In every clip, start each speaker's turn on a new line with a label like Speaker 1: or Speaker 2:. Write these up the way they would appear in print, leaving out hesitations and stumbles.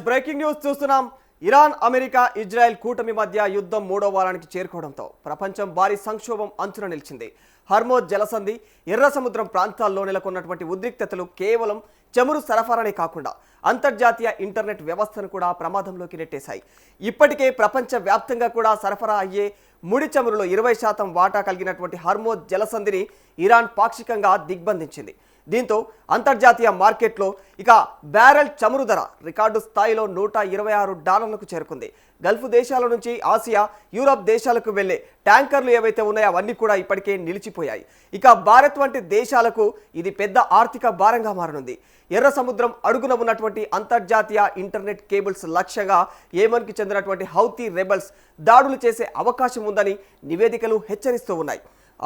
Speaker 1: Breaking news చూస్తున్నాం. Iran, America, Israel కూటమి మధ్య యుద్ధం 3వ వారానికి చేరుకోవడంతో ప్రపంచం భారీ సంక్షోభం అంచున నిలిచింది. హర్మోజ్ జలసంధి, ఎర్ర సముద్రం ప్రాంతాల్లో నెలకొన్నటువంటి ఉద్రిక్తతలు కేవలం చమురు సరఫరానే కాకుండా అంతర్జాతీయ ఇంటర్నెట్ వ్యవస్థను కూడా ప్రమాదంలోకి నెట్టేశాయి. ఇప్పటికే ప్రపంచ వ్యాప్తంగా కూడా సరఫరా అయ్యే ముడి చమురులో 20% వాటా కలిగినటువంటి హర్మోజ్ జలసంధిని ఇరాన్ పాక్షికంగా దిగ్బంధించింది. దీంతో అంతర్జాతీయ మార్కెట్లో ఇక బ్యారెల్ చమురు ధర రికార్డు స్థాయిలో $126కు చేరుకుంది. గల్ఫ్ దేశాల నుంచి ఆసియా, యూరప్ దేశాలకు వెళ్లే ట్యాంకర్లు ఏవైతే ఉన్నాయో అవన్నీ కూడా ఇప్పటికే నిలిచిపోయాయి. ఇక భారత్ వంటి దేశాలకు ఇది పెద్ద ఆర్థిక భారంగా మారనుంది. ఎర్ర సముద్రం అడుగున ఉన్నటువంటి అంతర్జాతీయ ఇంటర్నెట్ కేబుల్స్ లక్ష్యంగా యెమెన్కి చెందినటువంటి హౌతీ రెబల్స్ దాడులు చేసే అవకాశం ఉందని నివేదికలు హెచ్చరిస్తూ ఉన్నాయి.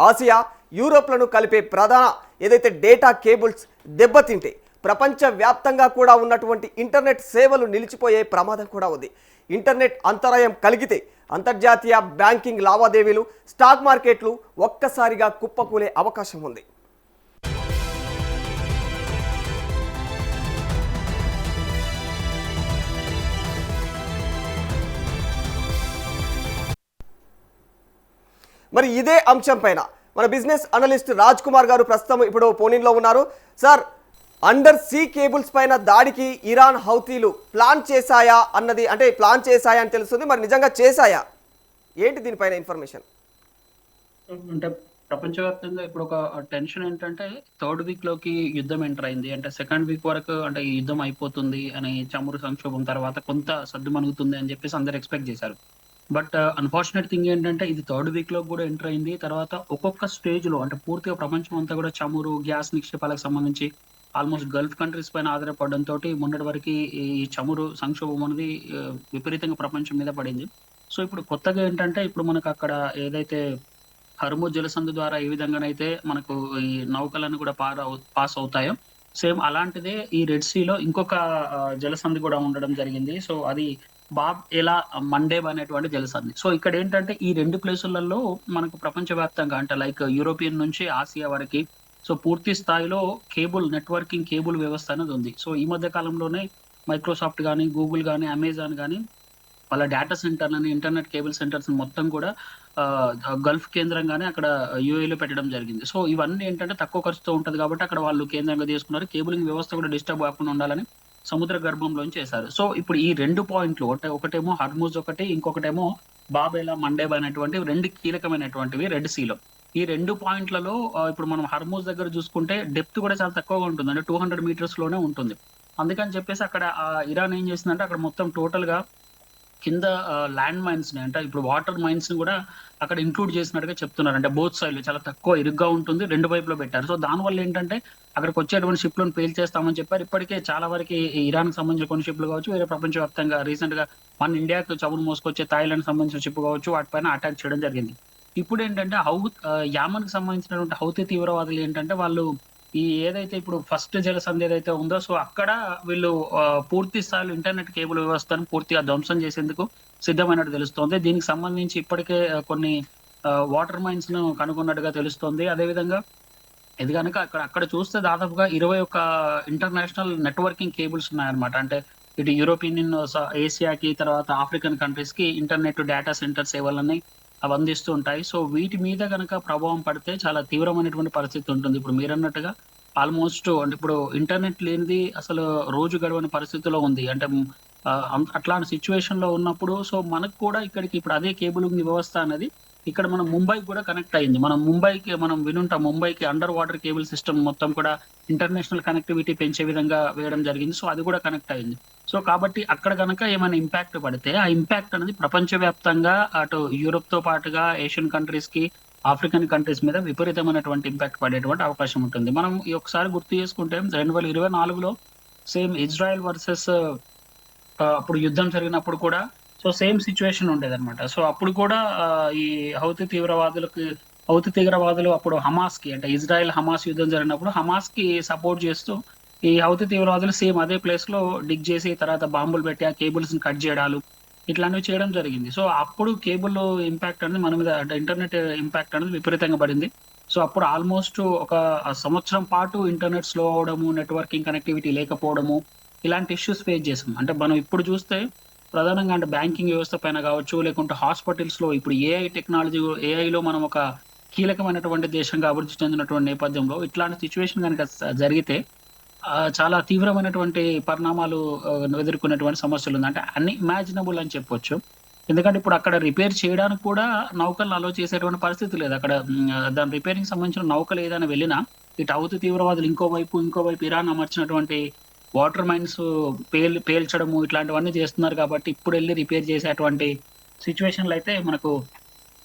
Speaker 1: ఆసియా, యూరోప్లను కలిపే ప్రధాన ఏదైతే డేటా కేబుల్స్ దెబ్బతింటే ప్రపంచ వ్యాప్తంగా కూడా ఉన్నటువంటి ఇంటర్నెట్ సేవలు నిలిచిపోయే ప్రమాదం కూడా ఉంది. ఇంటర్నెట్ అంతరాయం కలిగితే అంతర్జాతీయ బ్యాంకింగ్ లావాదేవీలు, స్టాక్ మార్కెట్లు ఒక్కసారిగా కుప్పకూలే అవకాశం ఉంది. మరి ఇదే అంశం పైన మన బిజినెస్ అనలిస్ట్ రాజ్ కుమార్ గారు ప్రస్తుతం ఇప్పుడు ఫోన్లో ఉన్నారు. సార్, అండర్ సీ కేబుల్స్ పైన దాడికి ఇరాన్, హౌతీలు ప్లాన్ చేశాయా అన్నది, అంటే ప్లాన్ చేశాయా అని తెలుస్తుంది. మరి నిజంగా చేశాయా ఏంటి దీనిపైన ఇన్ఫర్మేషన్?
Speaker 2: అంటే ప్రపంచవ్యాప్తంగా ఇప్పుడు ఒక టెన్షన్ ఏంటంటే థర్డ్ వీక్ లోకి యుద్ధం ఎంటర్ అయింది. అంటే సెకండ్ వీక్ వరకు అంటే ఈ యుద్ధం అయిపోతుంది అని, చమురు సంక్షోభం తర్వాత కొంత సద్దుమణుగుతుంది అని చెప్పేసి అందరు ఎక్స్పెక్ట్ చేశారు. బట్ అన్ఫార్చునేట్ థింగ్ ఏంటంటే ఇది థర్డ్ వీక్ లో కూడా ఎంటర్ అయింది. తర్వాత ఒక్కొక్క స్టేజ్ లో అంటే పూర్తిగా ప్రపంచం అంతా కూడా చమురు, గ్యాస్ నిక్షేపాలకు సంబంధించి ఆల్మోస్ట్ గల్ఫ్ కంట్రీస్ పైన ఆధారపడడంతో మొన్నటి వరకు ఈ చమురు సంక్షోభం అనేది విపరీతంగా ప్రపంచం మీద పడింది. సో ఇప్పుడు కొత్తగా ఏంటంటే ఇప్పుడు మనకు అక్కడ ఏదైతే హర్మూజ్ జలసంధి ద్వారా ఏ విధంగానైతే మనకు ఈ నౌకలను కూడా పాస్ అవుతాయో, సేమ్ అలాంటిదే ఈ రెడ్ సీలో ఇంకొక జలసంధి కూడా ఉండడం జరిగింది. సో అది బాబ్ ఎలా మండేబ్ అనేటువంటి జలసంధి. సో ఇక్కడ ఏంటంటే ఈ రెండు ప్లేసులలో మనకు ప్రపంచవ్యాప్తంగా అంటే లైక్ యూరోపియన్ నుంచి ఆసియా వరకు సో పూర్తి స్థాయిలో నెట్వర్కింగ్ కేబుల్ వ్యవస్థ అనేది ఉంది. సో ఈ మధ్య కాలంలోనే మైక్రోసాఫ్ట్ కానీ, గూగుల్ కానీ, అమెజాన్ కానీ వాళ్ళ డేటా సెంటర్లని, ఇంటర్నెట్ కేబుల్ సెంటర్స్ మొత్తం కూడా గల్ఫ్ కేంద్రంగానే అక్కడ యూఏలో పెట్టడం జరిగింది. సో ఇవన్నీ ఏంటంటే తక్కువ ఖర్చుతో ఉంటుంది కాబట్టి అక్కడ వాళ్ళు కేంద్రంగా తీసుకున్నారు. కేబులింగ్ వ్యవస్థ కూడా డిస్టర్బ్ కాకుండా ఉండాలని సముద్ర గర్భంలోంచి చేశారు. సో ఇప్పుడు ఈ 2 పాయింట్లు ఒకటేమో హర్మూజ్, ఇంకొకటేమో బాబేలా మండేబ్ అనేటువంటి 2 కీలకమైనటువంటివి రెడ్ సీలో. ఈ 2 పాయింట్లలో ఇప్పుడు మనం హర్మూజ్ దగ్గర చూసుకుంటే డెప్త్ కూడా చాలా తక్కువగా ఉంటుంది. అంటే 200 మీటర్స్ లోనే ఉంటుంది. అందుకని చెప్పేసి అక్కడ ఇరాన్ ఏం చేసిందంటే అక్కడ మొత్తం టోటల్ గా కింద ల్యాండ్ మైన్స్ ని, అంటే ఇప్పుడు వాటర్ మైన్స్ ని కూడా అక్కడ ఇంక్లూడ్ చేసినట్టుగా చెప్తున్నారు. అంటే బోత్ సైడ్ చాలా తక్కువ ఇరుగ్గా ఉంటుంది, 2 వైపులో పెట్టారు. సో దానివల్ల ఏంటంటే అక్కడికి వచ్చేటువంటి షిప్లను పేల్చేస్తామని చెప్పారు. ఇప్పటికే చాలా వరకు ఇరాన్ కి సంబంధించిన కొన్ని షిప్లు కావచ్చు, వేరే ప్రపంచవ్యాప్తంగా రీసెంట్ గా మన ఇండియాకు చమురు మోసుకొచ్చే థాయిలాండ్ సంబంధించిన షిప్ కావచ్చు, వాటిపైన అటాక్ చేయడం జరిగింది. ఇప్పుడు ఏంటంటే యామన్ కి సంబంధించినటువంటి హౌతీ తీవ్రవాదులు ఏంటంటే వాళ్ళు ఈ ఏదైతే ఇప్పుడు ఫస్ట్ జలసంధి ఏదైతే ఉందో సో అక్కడ వీళ్ళు పూర్తి స్థాయిలో ఇంటర్నెట్ కేబుల్ వ్యవస్థను పూర్తిగా ధ్వంసం చేసేందుకు సిద్ధమైనట్టు తెలుస్తోంది. దీనికి సంబంధించి ఇప్పటికే కొన్ని వాటర్ మైన్స్ ను కనుగొన్నట్టుగా తెలుస్తోంది. అదేవిధంగా ఇది కనుక అక్కడ చూస్తే దాదాపుగా 21 ఇంటర్నేషనల్ నెట్వర్కింగ్ కేబుల్స్ ఉన్నాయన్నమాట. అంటే ఇటు యూరోపియన్, ఏసియాకి, తర్వాత ఆఫ్రికన్ కంట్రీస్ కి ఇంటర్నెట్ డేటా సెంటర్ సేవలని అవి అందిస్తూ ఉంటాయి. సో వీటి మీద కనుక ప్రభావం పడితే చాలా తీవ్రమైనటువంటి పరిస్థితి ఉంటుంది. ఇప్పుడు మీరన్నట్టుగా ఆల్మోస్ట్ అంటే ఇప్పుడు ఇంటర్నెట్ లేనిది అసలు రోజు గడవని పరిస్థితిలో ఉంది. అంటే అట్లాంటి సిచ్యువేషన్ లో ఉన్నప్పుడు సో మనకు కూడా ఇక్కడికి ఇప్పుడు అదే కేబులింగ్ వ్యవస్థ అనేది ఇక్కడ మనం ముంబైకి కూడా కనెక్ట్ అయింది. మనం వినుంటాం, ముంబైకి అండర్ వాటర్ కేబుల్ సిస్టమ్ మొత్తం కూడా ఇంటర్నేషనల్ కనెక్టివిటీ పెంచే విధంగా వేయడం జరిగింది. సో అది కూడా కనెక్ట్ అయింది. సో కాబట్టి అక్కడ కనుక ఏమైనా ఇంపాక్ట్ పడితే ఆ ఇంపాక్ట్ అనేది ప్రపంచవ్యాప్తంగా అటు యూరోప్ తో పాటుగా ఏషియన్ కంట్రీస్ కి, ఆఫ్రికన్ కంట్రీస్ మీద విపరీతమైనటువంటి ఇంపాక్ట్ పడేటువంటి అవకాశం ఉంటుంది. మనం ఈ ఒకసారి గుర్తు చేసుకుంటే 2024లో సేమ్ ఇజ్రాయెల్ వర్సెస్ అప్పుడు యుద్ధం జరిగినప్పుడు కూడా సో సేమ్ సిచ్యువేషన్ ఉండేది అనమాట. సో అప్పుడు కూడా ఈ హౌతీ తీవ్రవాదులు అప్పుడు హమాస్ కి, అంటే ఇజ్రాయెల్ హమాస్ యుద్ధం జరిగినప్పుడు హమాస్ కి సపోర్ట్ చేస్తూ ఈ హౌతీ తీవ్రవాదులు సేమ్ అదే ప్లేస్ లో డిగ్ చేసి తర్వాత బాంబులు పెట్టి ఆ కేబుల్స్ ని కట్ చేయడాలు ఇట్లాంటివి చేయడం జరిగింది. సో అప్పుడు కేబుల్ ఇంపాక్ట్ అనేది మన మీద, అంటే ఇంటర్నెట్ ఇంపాక్ట్ అనేది విపరీతంగా పడింది. సో అప్పుడు ఆల్మోస్ట్ ఒక సంవత్సరం పాటు ఇంటర్నెట్ స్లో అవడము, నెట్వర్కింగ్ కనెక్టివిటీ లేకపోవడము, ఇలాంటి ఇష్యూస్ ఫేస్ చేసాం. అంటే మనం ఇప్పుడు చూస్తే ప్రధానంగా అంటే బ్యాంకింగ్ వ్యవస్థ పైన కావచ్చు, లేకుంటే హాస్పిటల్స్‌లో ఇప్పుడు ఏఐ టెక్నాలజీ ఏఐలో మనం ఒక కీలకమైనటువంటి దేశంగా అభివృద్ధి చెందినటువంటి నేపథ్యంలో ఇట్లాంటి సిట్యుయేషన్ గనుక జరిగితే చాలా తీవ్రమైనటువంటి పరిణామాలు ఎదుర్కొనేటువంటి సమస్యలుంది. అంటే అన్‌ఇమాజినబుల్ అని చెప్పొచ్చు. ఎందుకంటే ఇప్పుడు అక్కడ రిపేర్ చేయడానికి కూడా నౌకలను అలో చేసేటువంటి పరిస్థితి లేదు. అక్కడ దాని రిపేరింగ్‌కి సంబంధించిన నౌకలు ఏదైనా వెళ్ళినా, ఇటు హౌతీ తీవ్రవాదులు ఇంకోవైపు ఇరాన్ అమర్చినటువంటి వాటర్ మైన్స్ పేల్చడము ఇట్లాంటివన్నీ చేస్తున్నారు కాబట్టి ఇప్పుడెళ్లి రిపేర్ చేసేటువంటి సిట్యుయేషన్‌లయితే మనకు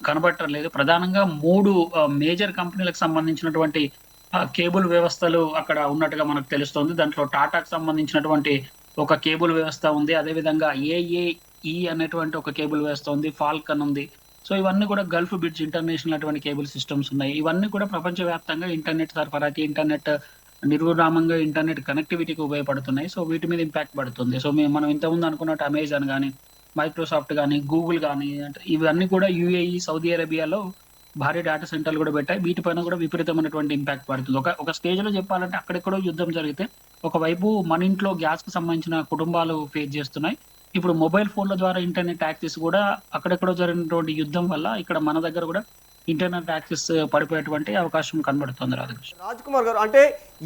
Speaker 2: కనబడటం లేదు. ప్రధానంగా 3 మేజర్ కంపెనీలకు సంబంధించినటువంటి కేబుల్ వ్యవస్థలు అక్కడ ఉన్నట్టుగా మనకు తెలుస్తోంది. దాంట్లో టాటాకి సంబంధించినటువంటి ఒక కేబుల్ వ్యవస్థ ఉంది. అదేవిధంగా ఏఏఈ అనేటువంటి ఒక కేబుల్ వ్యవస్థ ఉంది. ఫాల్కన్ ఉంది. సో, ఇవన్నీ కూడా గల్ఫ్ బ్రిడ్జ్ ఇంటర్నేషనల్ అటువంటి కేబుల్ సిస్టమ్స్ ఉన్నాయి. ఇవన్నీ కూడా ప్రపంచవ్యాప్తంగా ఇంటర్నెట్ సరఫరాకి, నిర్విరామంగా ఇంటర్నెట్ కనెక్టివిటీకి ఉపయోగపడుతున్నాయి. సో, వీటి మీద ఇంపాక్ట్ పడుతుంది. సో, మనం ఇంతకుముందు అనుకున్నట్టు అమెజాన్ గాని, మైక్రోసాఫ్ట్ గాని, గూగుల్ గాని అంటే ఇవన్నీ కూడా యూఏఈ, సౌదీ అరేబియాలో భారీ డేటా సెంటర్‌లు కూడా పెట్టాయి. వీటిపైన కూడా విపరీతమైనటువంటి ఇంపాక్ట్ పడుతుంది. ఒక స్టేజ్‌లో చెప్పాలంటే అక్కడెక్కడో యుద్ధం జరిగితే, ఒకవైపు మన ఇంట్లో గ్యాస్‌కి సంబంధించిన కుటుంబాలు ఫేస్ చేస్తున్నాయి. ఇప్పుడు మొబైల్ ఫోన్‌ల ద్వారా ఇంటర్నెట్ యాక్సెస్ కూడా అక్కడెక్కడో జరిగినటువంటి యుద్ధం వల్ల ఇక్కడ మన దగ్గర కూడా ఇంటర్నెట్ యాక్సెస్ పడిపోయేటువంటి అవకాశం కనబడుతోంది రాధాకృష్ణ.
Speaker 1: రాజ్ కుమార్ గారు, అంటే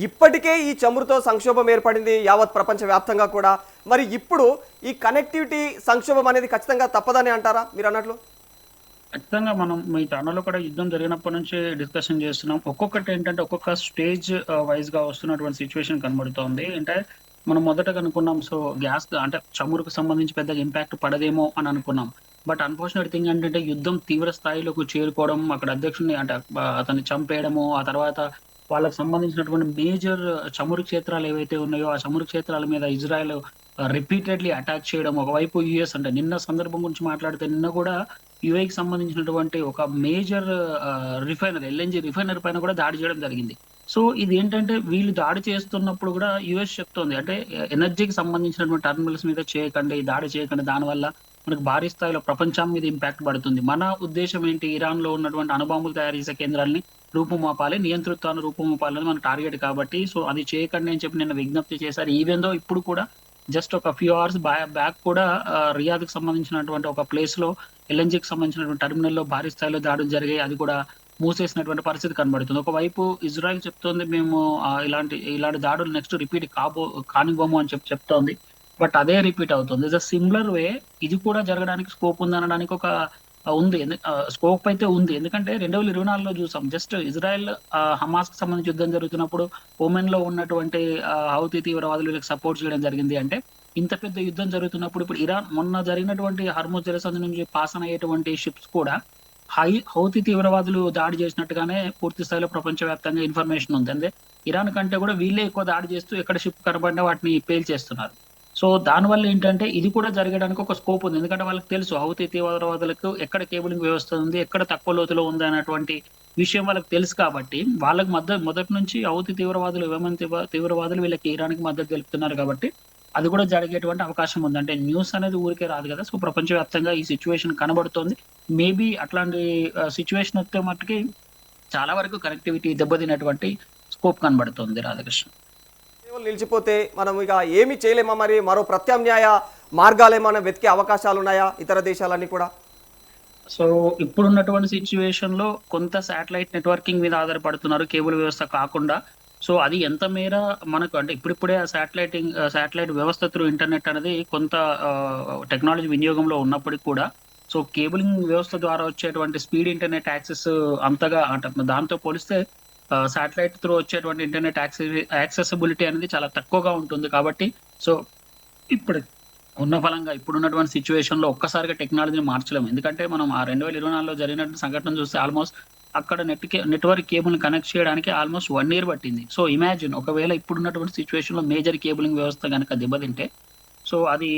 Speaker 1: ఇప్పటికే ఈ చమురుతో సంక్షోభం ఏర్పడింది యావత్ ప్రపంచ వ్యాప్తంగా కూడా. మరి ఇప్పుడు ఈ కనెక్టివిటీ సంక్షోభం అనేది ఖచ్చితంగా తప్పదని అంటారా మీరు అన్నట్లు?
Speaker 2: ఖచ్చితంగా మనం మీ ఛానల్‌లో కూడా యుద్ధం జరిగినప్పటి నుంచి డిస్కషన్ చేస్తున్నాం. ఒక్కొక్కటేంటంటే ఒక్కొక్క స్టేజ్ వైస్‌గా వస్తున్నటువంటి సిట్యుయేషన్ కనబడుతోంది. అంటే మనం మొదటగా అనుకున్నాం గ్యాస్ అంటే చమురుకు సంబంధించి పెద్దగా ఇంపాక్ట్ పడదేమో అని అనుకున్నాం. బట్ అన్‌ఫార్చునేట్ థింగ్ ఏంటంటే యుద్ధం తీవ్ర స్థాయిలోకి చేరుకోవడం, అక్కడ అధ్యక్షుడిని అంటే అతన్ని చంపేయడము, ఆ తర్వాత వాళ్ళకి సంబంధించినటువంటి మేజర్ చమురు క్షేత్రాలు ఏవైతే ఉన్నాయో, ఆ చమురు క్షేత్రాల మీద ఇజ్రాయెల్ రిపీటెడ్‌లీ అటాక్ చేయడం. ఒకవైపు యూఎస్ అంటే నిన్న సందర్భం గురించి మాట్లాడితే నిన్న కూడా యూఏఈకి సంబంధించినటువంటి ఒక మేజర్ రిఫైనరీ ఎల్ఎన్‌జీ రిఫైనరీ పైన కూడా దాడి చేయడం జరిగింది. సో, ఇదేంటంటే వీళ్ళు దాడి చేస్తున్నప్పుడు కూడా యూఎస్ చెప్తోంది. అంటే ఎనర్జీకి సంబంధించినటువంటి టెర్మినల్స్ మీద చేయకండి, దాడి చేయకండి. దానివల్ల మనకు భారీ స్థాయిలో ప్రపంచం మీద ఇంపాక్ట్ పడుతుంది. మన ఉద్దేశ్యం ఏంటి? ఇరాన్‌లో ఉన్నటువంటి అణుబాంబులు తయారు చేసే కేంద్రాల్ని రూపుమాపాలి, నియంతృత్వాన్ని రూపుమాపాలని మన టార్గెట్ కాబట్టి, సో, అది చేయకండి అని చెప్పి నిన్న విజ్ఞప్తి చేశారు. ఈవెన్ దో ఇప్పుడు కూడా జస్ట్ ఒక ఫ్యూ అవర్స్ బ్యాక్ కూడా రియాద్‌కి సంబంధించినటువంటి ఒక ప్లేస్‌లో ఎల్ఎన్‌జీకి సంబంధించినటువంటి టెర్మినల్‌లో భారీ స్థాయిలో దాడులు జరిగాయి. అది కూడా మూసేసినటువంటి పరిస్థితి కనబడుతుంది. ఒకవైపు ఇజ్రాయెల్ చెప్తోంది మేము ఇలాంటి దాడులు నెక్స్ట్ రిపీట్ కానివ్వము అని చెప్తోంది. బట్ అదే రిపీట్ అవుతుంది. ఇట్స్ ఎ సిమిలర్ వే ఇది కూడా జరగడానికి స్కోప్ ఉందనడానికి ఒక ఉంది. స్కోప్ అయితే ఉంది. ఎందుకంటే 2024లో చూసాం. జస్ట్ ఇజ్రాయెల్ హమాస్‌కి సంబంధించి యుద్ధం జరుగుతున్నప్పుడు ఓమెన్‌లో ఉన్నటువంటి హౌతీ తీవ్రవాదులు వీళ్ళకి సపోర్ట్ చేయడం జరిగింది. అంటే ఇంత పెద్ద యుద్ధం జరుగుతున్నప్పుడు ఇప్పుడు ఇరాన్ మొన్న జరిగినటువంటి హర్ముజ్ జలసంధి నుంచి పాస్ ఆన్ అయ్యేటువంటి షిప్స్ కూడా హౌతీ తీవ్రవాదులు దాడి చేసినట్టుగానే పూర్తి స్థాయిలో ప్రపంచవ్యాప్తంగా ఇన్ఫర్మేషన్ ఉంది. అంటే ఇరాన్ కంటే కూడా వీళ్ళే ఎక్కువ దాడి చేస్తూ ఎక్కడ షిప్ కనబడినా వాటిని పేల్చేస్తున్నారు. సో, దానివల్ల ఏంటంటే ఇది కూడా జరగడానికి ఒక స్కోప్ ఉంది. ఎందుకంటే వాళ్ళకి తెలుసు హౌతీ తీవ్రవాదులకు ఎక్కడ కేబులింగ్ వ్యవస్థ ఉంది, ఎక్కడ తక్కువ లోతులో ఉంది అనేటువంటి విషయం వాళ్ళకి తెలుసు కాబట్టి, వాళ్ళకి మొదటి నుంచి హౌతీ తీవ్రవాదులు, యెమెన్ తీవ్రవాదులు వీళ్ళకి ఇరాన్‌కి మద్దతు తెలుపుతున్నారు కాబట్టి, అది కూడా జరిగేటువంటి అవకాశం ఉంది. అంటే న్యూస్ అనేది ఊరికే రాదు కదా! సో, ప్రపంచవ్యాప్తంగా ఈ సిట్యుయేషన్ కనబడుతోంది. మేబీ అట్లాంటి సిట్యుయేషన్ వస్తే మట్టుకి చాలా వరకు కనెక్టివిటీ దెబ్బతినేటువంటి స్కోప్ కనబడుతోంది రాధాకృష్ణ.
Speaker 1: సేవలు నిలిచిపోతే మనం ఇక ఏమీ చేయలేమా? మరి మరో ప్రత్యామ్నాయ మార్గాలేమన్నా వెతికే అవకాశాలున్నాయా ఇతర దేశాలన్నీ కూడా?
Speaker 2: సో, ఇప్పుడున్నటువంటి సిట్యుయేషన్‌లో కొంత శాటిలైట్ నెట్వర్కింగ్ మీద ఆధారపడుతున్నారు కేబుల్ వ్యవస్థ కాకుండా. సో, అది ఎంత మేర మనకు అంటే ఇప్పుడిప్పుడే శాటిలైట్ వ్యవస్థ త్రూ ఇంటర్నెట్ అనేది కొంత టెక్నాలజీ వినియోగంలో ఉన్నప్పటికి కూడా, సో, కేబులింగ్ వ్యవస్థ ద్వారా వచ్చేటువంటి స్పీడ్ ఇంటర్నెట్ యాక్సెస్ అంతగా అంటే దాంతో పోలిస్తే శాటిలైట్ త్రూ వచ్చేటువంటి ఇంటర్నెట్ యాక్సెసిబిలిటీ అనేది చాలా తక్కువగా ఉంటుంది. కాబట్టి సో, ఇప్పుడు ఇప్పుడున్నటువంటి సిట్యుయేషన్‌లో ఒక్కసారిగా టెక్నాలజీని మార్చలేము. ఎందుకంటే మనం ఆ 2024లో జరిగినటువంటి సంఘటన చూస్తే ఆల్‌మోస్ట్ అక్కడ నెట్వర్క్ కేబుల్‌ని కనెక్ట్ చేయడానికి ఆల్‌మోస్ట్ 1 ఇయర్ పట్టింది. సో, ఇమాజిన్ ఒకవేళ ఇప్పుడున్నటువంటి సిట్యుయేషన్‌లో మేజర్ కేబులింగ్ వ్యవస్థ గనక దెబ్బతింటే, సో, అది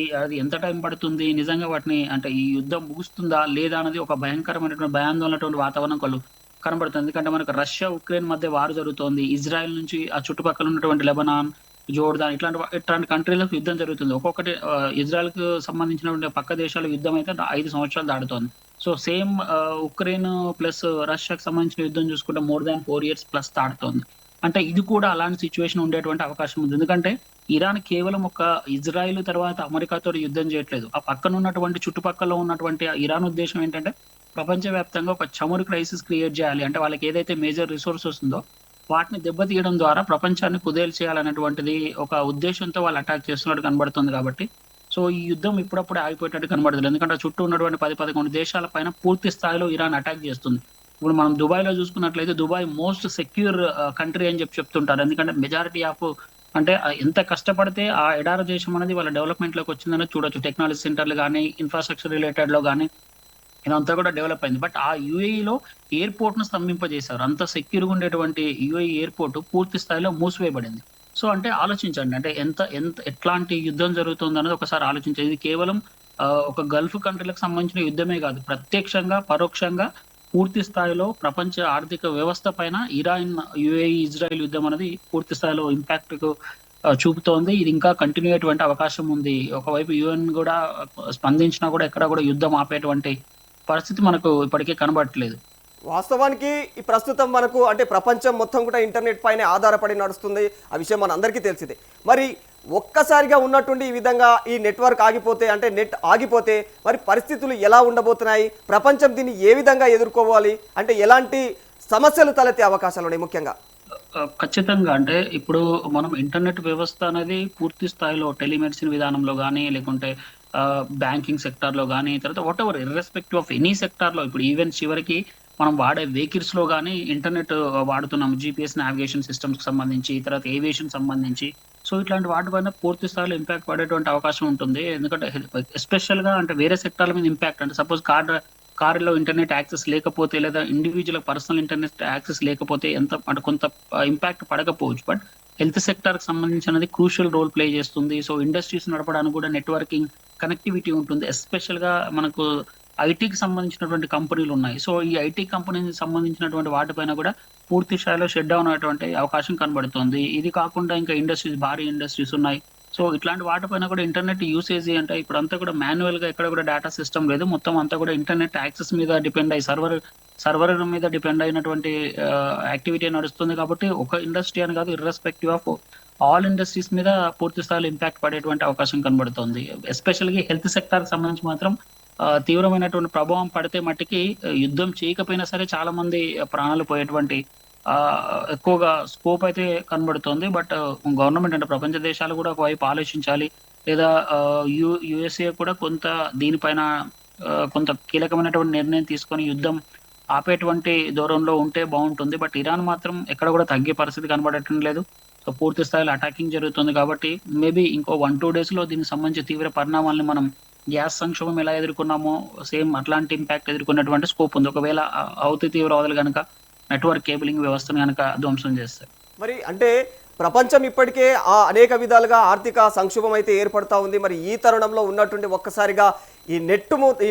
Speaker 2: ఎంత టైం పడుతుంది? నిజంగా వాటిని అంటే ఈ యుద్ధం ముగుస్తుందా? లేదా? అనేది ఒక భయంకరమైనటువంటి భయాందోళనటువంటి వాతావరణం కనబడుతుంది. ఎందుకంటే మనకు రష్యా, ఉక్రెయిన్ మధ్య వార్ జరుగుతోంది. ఇజ్రాయెల్ నుంచి ఆ చుట్టుపక్కల ఉన్నటువంటి లెబనాన్, జోర్దాన్ ఇట్లాంటి కంట్రీలకు యుద్ధం జరుగుతుంది. ఒక్కొక్కటి ఇజ్రాయెల్‌కు సంబంధించినటువంటి పక్క దేశాల యుద్ధం అయితే 5 సంవత్సరాలు దాటుతోంది. సో, సేమ్ ఉక్రెయిన్ ప్లస్ రష్యాకి సంబంధించిన యుద్ధం చూసుకుంటే మోర్ దాన్ 4 ఇయర్స్ ప్లస్ దాటుతోంది. అంటే ఇది కూడా అలాంటి సిచ్యువేషన్ ఉండేటువంటి అవకాశం ఉంది. ఎందుకంటే ఇరాన్ కేవలం ఒక ఇజ్రాయెల్ తర్వాత అమెరికాతోటి యుద్ధం చేయట్లేదు. ఆ పక్కన ఉన్నటువంటి చుట్టుపక్కల ఉన్నటువంటి ఇరాన్ ఉద్దేశ్యం ఏంటంటే ప్రపంచవ్యాప్తంగా ఒక చమురు క్రైసిస్ క్రియేట్ చేయాలి. అంటే వాళ్ళకి ఏదైతే మేజర్ రిసోర్సెస్ ఉందో వాటిని దెబ్బతీయడం ద్వారా ప్రపంచాన్ని కుదేలు చేయాలనేటువంటిది ఒక ఉద్దేశ్యంతో వాళ్ళు అటాక్ చేస్తున్నట్టు కనబడుతుంది కాబట్టి, సో ఈ యుద్ధం ఇప్పుడప్పుడే ఆగిపోయేటట్టు కనబడదు. ఎందుకంటే చుట్టూ ఉన్నటువంటి 10, 11 దేశాల పైన పూర్తి స్థాయిలో ఇరాన్ అటాక్ చేస్తుంది. ఇప్పుడు మనం దుబాయ్‌లో చూసుకున్నట్లయితే దుబాయ్ మోస్ట్ సెక్యూర్ కంట్రీ అని చెప్తుంటారు. ఎందుకంటే మెజారిటీ ఆఫ్ అంటే ఎంత కష్టపడితే ఆ ఎడారి దేశం అనేది వాళ్ళ డెవలప్‌మెంట్‌లోకి వచ్చిందనేది చూడొచ్చు. టెక్నాలజీ సెంటర్‌లు గాని, ఇన్‌ఫ్రాస్ట్రక్చర్ రిలేటెడ్‌లో గాని ఇదంతా కూడా డెవలప్ అయింది. బట్ ఆ యూఏఈలో ఎయిర్‌పోర్ట్‌ను స్తంభింపజేశారు. అంత సెక్యూర్‌గా ఉండేటువంటి యూఏఈ ఎయిర్‌పోర్ట్ పూర్తి స్థాయిలో మూసివేయబడింది. సో, అంటే ఆలోచించండి. అంటే ఎంత ఎంత ఎట్లాంటి యుద్ధం జరుగుతుందన్నది ఒకసారి ఆలోచించండి. ఇది కేవలం ఒక గల్ఫ్ కంట్రీలకు సంబంధించిన యుద్ధమే కాదు. ప్రత్యక్షంగా, పరోక్షంగా పూర్తి స్థాయిలో ప్రపంచ ఆర్థిక వ్యవస్థ పైన ఇరాన్, యూఏఈ, ఇజ్రాయెల్ యుద్ధం అనేది పూర్తి స్థాయిలో ఇంపాక్ట్‌కు చూపుతోంది. ఇది ఇంకా కంటిన్యూ అయ్యేటువంటి అవకాశం ఉంది. ఒకవైపు యూఎన్ గూడా స్పందించినా కూడా ఎక్కడ కూడా యుద్ధం ఆపేటువంటి పరిస్థితి మనకు ఇప్పటికే కనబడట్లేదు.
Speaker 1: వాస్తవానికి ఈ ప్రస్తుతం మనకు అంటే ప్రపంచం మొత్తం కూడా ఇంటర్నెట్ పైనే ఆధారపడి నడుస్తుంది. ఆ విషయం మనందరికీ తెలిసిందే. మరి ఒక్కసారిగా ఉన్నట్టుండి ఈ విధంగా ఈ నెట్వర్క్ ఆగిపోతే అంటే నెట్ ఆగిపోతే మరి పరిస్థితులు ఎలా ఉండబోతున్నాయి? ప్రపంచం దీన్ని ఏ విధంగా ఎదుర్కోవాలి? అంటే ఎలాంటి సమస్యలు తలెత్తే అవకాశాలు ఉన్నాయి ముఖ్యంగా?
Speaker 2: ఖచ్చితంగా. అంటే ఇప్పుడు మనం ఇంటర్నెట్ వ్యవస్థ అనేది పూర్తి స్థాయిలో టెలిమెడిసిన్ విధానంలో గానీ, లేకుంటే బ్యాంకింగ్ సెక్టార్‌లో గానీ, తర్వాత వాటెవర్ ఇర్రెస్పెక్టివ్ ఆఫ్ ఎనీ సెక్టార్‌లో ఇప్పుడు ఈవెన్ చివరికి మనం వాడే వెహికల్స్‌లో గానీ ఇంటర్నెట్ వాడుతున్నాం. జీపీఎస్ నావిగేషన్ సిస్టమ్స్‌కి సంబంధించి, తర్వాత ఏవియేషన్ సంబంధించి. సో, ఇట్లాంటి వాటి పైన పూర్తి స్థాయిలో ఇంపాక్ట్ పడేటువంటి అవకాశం ఉంటుంది. ఎందుకంటే ఎస్పెషల్‌గా అంటే వేరే సెక్టార్‌ల మీద ఇంపాక్ట్ అంటే సపోజ్ కారులో ఇంటర్నెట్ యాక్సెస్ లేకపోతే లేదా ఇండివిడ్యువల్ పర్సనల్ ఇంటర్నెట్ యాక్సెస్ లేకపోతే ఎంత అంటే కొంత ఇంపాక్ట్ పడకపోవచ్చు. బట్ హెల్త్ సెక్టార్‌కి సంబంధించినది క్రూషియల్ రోల్ ప్లే చేస్తుంది. సో, ఇండస్ట్రీస్ నడపడానికి కూడా నెట్వర్కింగ్, కనెక్టివిటీ ఉంటుంది. ఎస్పెషల్‌గా మనకు ఐటీకి సంబంధించినటువంటి కంపెనీలున్నాయి. సో, ఈ ఐటీ కంపెనీకి సంబంధించినటువంటి వాటిపైన కూడా పూర్తి స్థాయిలో షట్ డౌన్ అయ్యేటువంటి అవకాశం కనబడుతోంది. ఇది కాకుండా ఇంకా ఇండస్ట్రీస్, భారీ ఇండస్ట్రీస్ ఉన్నాయి. సో, ఇట్లాంటి వాటిపైన కూడా ఇంటర్నెట్ యూసేజ్ అంటే ఇప్పుడంతా కూడా మాన్యుయల్‌గా ఎక్కడ కూడా డేటా సిస్టమ్ లేదు. మొత్తం అంతా కూడా ఇంటర్నెట్ యాక్సెస్ మీద డిపెండ్ అయ్యి సర్వర్ మీద డిపెండ్ అయినటువంటి యాక్టివిటీ నడుస్తుంది కాబట్టి ఒక ఇండస్ట్రీ అని కాదు ఇర్రెస్పెక్టివ్ ఆఫ్ ఆల్ ఇండస్ట్రీస్ మీద పూర్తి స్థాయిలో ఇంపాక్ట్ పడేటువంటి అవకాశం కనబడుతోంది. ఎస్పెషల్‌గా హెల్త్ సెక్టార్‌కి సంబంధించి మాత్రం తీవ్రమైనటువంటి ప్రభావం పడితే మట్టికి యుద్ధం చేయకపోయినా సరే చాలా మంది ప్రాణాలు పోయేటువంటి ఎక్కువగా స్కోప్ అయితే కనబడుతోంది. బట్ గవర్నమెంట్ అంటే ప్రపంచ దేశాలు కూడా ఒకవైపు ఆలోచించాలి. లేదా యూఎస్ఏ కూడా కొంత దీనిపైన కొంత కీలకమైనటువంటి నిర్ణయం తీసుకొని యుద్ధం ఆపేటువంటి దూరంలో ఉంటే బావుంటుంది. బట్ ఇరాన్ మాత్రం ఎక్కడ కూడా తగ్గే పరిస్థితి కనబడటం లేదు. సో, పూర్తి స్థాయిలో అటాకింగ్ జరుగుతుంది కాబట్టి మేబీ ఇంకో 1, 2 డేస్‌లో దీనికి సంబంధించి తీవ్ర పరిణామాల్ని మనం గ్యాస్ సంక్షోభం ఎలా ఎదుర్కొన్నామో సేమ్ అట్లాంటి ఇంపాక్ట్ ఎదుర్కొనేటువంటి స్కోప్ ఉంది. ఒకవేళ హౌతీ తీవ్రవాదులు గనక నెట్వర్క్ కేబులింగ్ వ్యవస్థను గనక ధ్వంసం చేస్తే.
Speaker 1: మరి అంటే ప్రపంచం ఇప్పటికే అనేక విధాలుగా ఆర్థిక సంక్షోభం అయితే ఏర్పడతా ఉంది. మరి ఈ తరుణంలో ఉన్నటువంటి ఒక్కసారిగా ఈ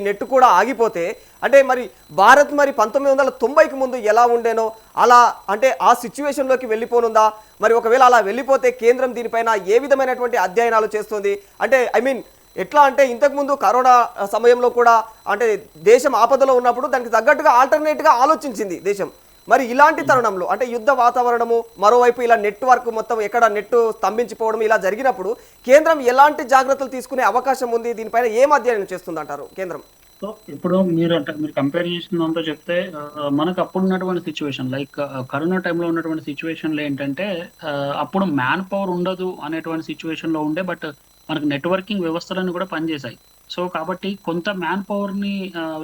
Speaker 1: నెట్ కూడా ఆగిపోతే అంటే మరి భారత్ మరి 1990కి ముందు ఎలా ఉండేనో అలా అంటే ఆ సిచ్యువేషన్లోకి వెళ్ళిపోనుందా? మరి ఒకవేళ అలా వెళ్ళిపోతే కేంద్రం దీనిపైన ఏ విధమైనటువంటి అధ్యయనాలు చేస్తుంది? అంటే ఐ మీన్ ఎట్లా అంటే ఇంతకుముందు కరోనా సమయంలో కూడా అంటే దేశం ఆపదలో ఉన్నప్పుడు దానికి తగ్గట్టుగా ఆల్టర్నేట్గా ఆలోచించింది దేశం. మరి ఇలాంటి తరుణంలో అంటే యుద్ధ వాతావరణము మరోవైపు ఇలా నెట్వర్క్ మొత్తం ఎక్కడ నెట్ స్తంభించిపోవడం ఇలా జరిగినప్పుడు కేంద్రం ఎలాంటి జాగ్రత్తలు తీసుకునే అవకాశం ఉంది? దీనిపైన ఏం అధ్యయనం చేస్తుందంటారు కేంద్రం?
Speaker 2: సో, ఇప్పుడు మీరు కంపేర్ చేసిన దాంతో చెప్తే మనకు అప్పుడు ఉన్నటువంటి సిచ్యువేషన్ లైక్ కరోనా టైంలో ఉన్నటువంటి సిచ్యువేషన్‌లో ఏంటంటే అప్పుడు మ్యాన్ పవర్ ఉండదు అనేటువంటి సిచ్యువేషన్‌లో ఉండే. బట్ మనకు నెట్వర్కింగ్ వ్యవస్థలన్నీ కూడా పనిచేశాయి. సో, కాబట్టి కొంత మ్యాన్ పవర్‌ని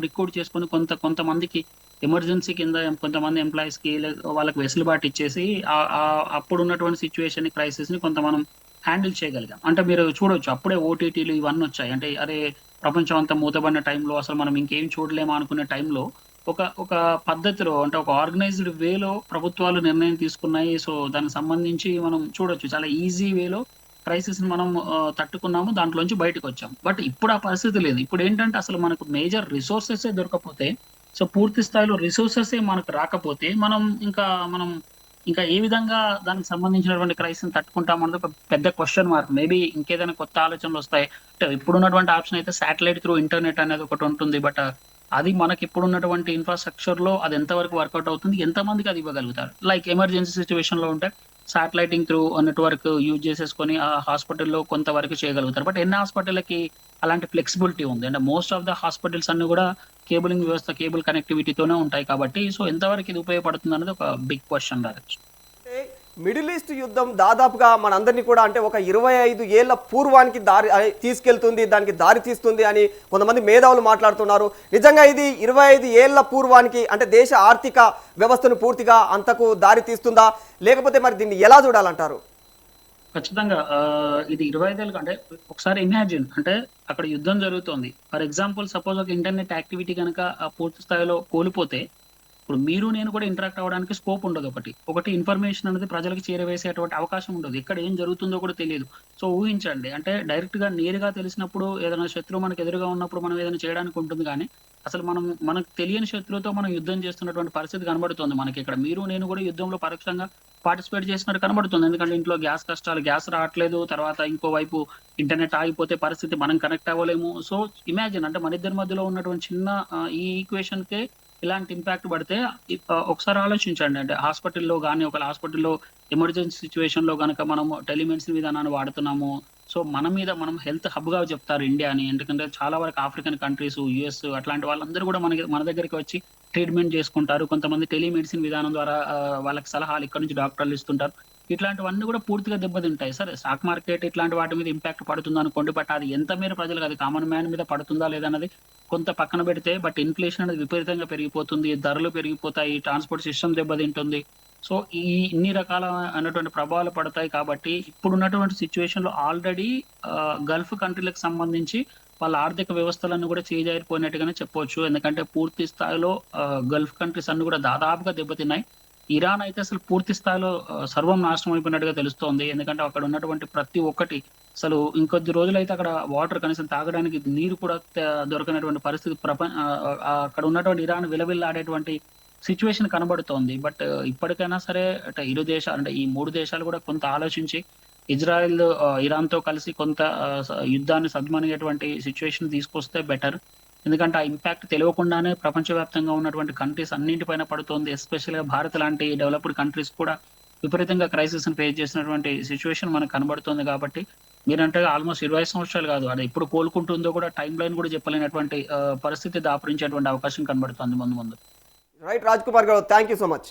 Speaker 2: రిక్రూట్ చేసుకొని కొంతమందికి ఎమర్జెన్సీ కింద కొంతమంది ఎంప్లాయీస్‌కి వాళ్ళకి వెసులుబాటు ఇచ్చేసి అప్పుడున్నటువంటి సిచ్యువేషన్‌ని, క్రైసిస్‌ని కొంత మనం హ్యాండిల్ చేయగలిగాం. అంటే మీరు చూడొచ్చు అప్పుడే ఓటీటీలు ఇవన్నీ వచ్చాయి. అంటే అరే! ప్రపంచం అంతా మూతబడిన టైంలో అసలు మనం ఇంకేం చూడలేమా అనుకునే టైంలో ఒక పద్ధతిలో అంటే ఒక ఆర్గనైజ్డ్ వేలో ప్రభుత్వాలు నిర్ణయం తీసుకున్నాయి. సో, దానికి సంబంధించి మనం చూడొచ్చు చాలా ఈజీ వేలో క్రైసిస్‌ని మనం తట్టుకున్నాము. దాంట్లోంచి బయటకొచ్చాం. బట్ ఇప్పుడు ఆ పరిస్థితి లేదు. ఇప్పుడేంటంటే అసలు మనకు మేజర్ రిసోర్సెసే దొరకకపోతే సో, పూర్తి స్థాయిలో రిసోర్సెసే మనకు రాకపోతే మనం ఇంకా ఏ విధంగా దానికి సంబంధించినటువంటి క్రైసిస్‌ని తట్టుకుంటామన్నది ఒక పెద్ద క్వెషన్ మార్క్. మేబీ ఇంకేదైనా కొత్త ఆలోచనలొస్తాయి. అంటే ఇప్పుడున్నటువంటి ఆప్షన్ అయితే శాటిలైట్ త్రూ ఇంటర్నెట్ అనేది ఒకటుంటుంది. బట్ అది మనకి ఇప్పుడున్నటువంటి ఇన్‌ఫ్రాస్ట్రక్చర్‌లో అది ఎంతవరకు వర్కౌట్ అవుతుంది? ఎంతమందికి అది ఇవ్వగలుగుతారు? లైక్ ఎమర్జెన్సీ సిట్యుయేషన్‌లో ఉంటే శాటిలైటింగ్ త్రూ నెట్‌వర్క్ యూజ్ చేసేసుకొని ఆ హాస్పిటల్‌లో కొంతవరకు చేయగలుగుతారు. బట్ ఎన్ని హాస్పిటల్లకి అలాంటి ఫ్లెక్సిబిలిటీ ఉంది? అంటే మోస్ట్ ఆఫ్ ద హాస్పిటల్స్ అన్నీ గూడా కేబులింగ్ వ్యవస్థ, కేబుల్ కనెక్టివిటీతోనే ఉంటాయి కాబట్టి, సో ఎంతవరకు ఇది ఉపయోగపడుతుందన్నది ఒక బిగ్ క్వెషన్ రావచ్చు.
Speaker 1: అంటే మిడిల్ ఈస్ట్ యుద్ధం దాదాపుగా మనందరినీ కూడా అంటే ఒక 25 ఏళ్ల పూర్వానికి తీసుకెళ్తుంది, దానికి దారి తీస్తుంది అని కొంతమంది మేధావులు మాట్లాడుతున్నారు. నిజంగా ఇది 25 ఏళ్ల పూర్వానికి అంటే దేశ ఆర్థిక వ్యవస్థను పూర్తిగా అంతకు దారి తీస్తుందా, లేకపోతే మరి దీన్ని ఎలా చూడాలంటారు?
Speaker 2: ఖచ్చితంగా. ఇది 25 ఏళ్ళు అంటే ఒకసారి ఇమాజిన్ అంటే అక్కడ యుద్ధం జరుగుతోంది. ఫర్ ఎగ్జాంపుల్ సపోజ్ ఒక ఇంటర్నెట్ యాక్టివిటీ గనక పూర్తి స్థాయిలో కోల్పోతే, ఇప్పుడు మీరు నేను కూడా ఇంటరాక్ట్ అవ్వడానికి స్కోప్ ఉండదు ఒకటి. ఒకటి ఇన్ఫర్మేషన్ అనేది ప్రజలకి చేరవేసేటువంటి అవకాశం ఉండదు. ఎక్కడ ఏం జరుగుతుందో కూడా తెలీదు. సో ఊహించండి. అంటే డైరెక్ట్‌గా నేరుగా తెలిసినప్పుడు ఏదైనా శత్రువు మనకు ఎదురుగా ఉన్నప్పుడు మనం ఏదైనా చేయడానికి ఉంటుంది గానీ, అసలు మనకు తెలియని శత్రువుతో మనం యుద్ధం చేస్తున్నటువంటి పరిస్థితి కనబడుతోంది మనకిక్కడ. మీరు నేను కూడా యుద్ధంలో పరోక్షంగా పార్టిసిపేట్ చేసినట్టు కనబడుతుంది. ఎందుకంటే ఇంట్లో గ్యాస్ కష్టాలు, గ్యాస్ రావట్లేదు. తర్వాత ఇంకోవైపు ఇంటర్నెట్ ఆగిపోతే పరిస్థితి మనం కనెక్ట్ అవ్వలేము. సో ఇమాజిన్ అంటే మనిద్దరి మధ్యలో ఉన్నటువంటి చిన్న ఈ ఈక్వేషన్‌కే ఇలాంటి ఇంపాక్ట్ పడితే ఒకసారి ఆలోచించండి. అంటే హాస్పిటల్‌లో గాని, ఒకవేళ హాస్పిటల్‌లో ఎమర్జెన్సీ సిట్యుయేషన్‌లో గనక మనము టెలిమెడిసిన్ విధానాన్ని వాడుతున్నాము. సో మన మీద మనం హెల్త్ హబ్‌గా చెప్తారు ఇండియాని. ఎందుకంటే చాలా వరకు ఆఫ్రికన్ కంట్రీస్, యూఎస్ అట్లాంటి వాళ్ళందరూ కూడా మన దగ్గరికి వచ్చి ట్రీట్‌మెంట్ చేసుకుంటారు. కొంతమంది టెలిమెడిసిన్ విధానం ద్వారా వాళ్ళకి సలహాలు ఇక్కడ నుంచి డాక్టర్లు ఇస్తుంటారు. ఇట్లాంటివన్నీ కూడా పూర్తిగా దెబ్బతింటాయి. సరే స్టాక్ మార్కెట్ ఇట్లాంటి వాటి మీద ఇంపాక్ట్ పడుతుందనుకోండి. బట్ అది ఎంత మేర ప్రజలకు అది కామన్ మ్యాన్ మీద పడుతుందా లేదా అన్నది కొంత పక్కన పెడితే, బట్ ఇన్‌ఫ్లేషన్ అనేది విపరీతంగా పెరిగిపోతుంది. ధరలు పెరిగిపోతాయి. ట్రాన్స్‌పోర్ట్ సిస్టమ్ దెబ్బతింటుంది. సో ఇన్ని రకాల అయినటువంటి ప్రభావాలు పడతాయి కాబట్టి ఇప్పుడున్నటువంటి సిట్యుయేషన్‌లో ఆల్రెడీ గల్ఫ్ కంట్రీలకు సంబంధించి వాళ్ళ ఆర్థిక వ్యవస్థలన్నీ కూడా చేజారిపోయినట్టుగానే చెప్పొచ్చు. ఎందుకంటే పూర్తి స్థాయిలో గల్ఫ్ కంట్రీస్ అన్నీ కూడా దాదాపుగా దెబ్బతిన్నాయి. ఇరాన్ అయితే అసలు పూర్తి స్థాయిలో సర్వం నాశనం అయిపోయినట్టుగా తెలుస్తోంది. ఎందుకంటే అక్కడ ఉన్నటువంటి ప్రతి ఒక్కటి అసలు ఇంకొద్ది రోజులైతే అక్కడ వాటర్ కనీసం తాగడానికి నీరు కూడా దొరకనటువంటి పరిస్థితి అక్కడ ఉన్నటువంటి ఇరాన్ విలవిల్లాడేటువంటి సిట్యుయేషన్ కనబడుతోంది. బట్ ఇప్పటికైనా సరే అంటే అంటే ఈ 3 దేశాలు కూడా కొంత ఆలోచించి ఇజ్రాయెల్ ఇరాన్‌తో కలిసి కొంత యుద్ధాన్ని సద్దుమణిగేటువంటి సిట్యుయేషన్ తీసుకొస్తే బెటర్. ఎందుకంటే ఆ ఇంపాక్ట్ తెలవకుండానే ప్రపంచవ్యాప్తంగా ఉన్నటువంటి కంట్రీస్ అన్నింటిపైన పడుతోంది. ఎస్పెషల్‌గా భారత్ లాంటి డెవలప్డ్ కంట్రీస్ కూడా విపరీతంగా క్రైసిస్‌ని ఫేస్ చేసినటువంటి సిట్యుయేషన్ మనకు కనబడుతోంది కాబట్టి, మీరంటే ఆల్‌మోస్ట్ 25 సంవత్సరాలు కాదు. అది ఎప్పుడు కోలుకుంటుందో కూడా టైమ్ లైన్ కూడా చెప్పలేనటువంటి పరిస్థితి దాపురించేటువంటి అవకాశం కనబడుతోంది ముందు ముందు.
Speaker 1: రైట్ రాజ్ కుమార్ గారు, థ్యాంక్ యూ సో మచ్.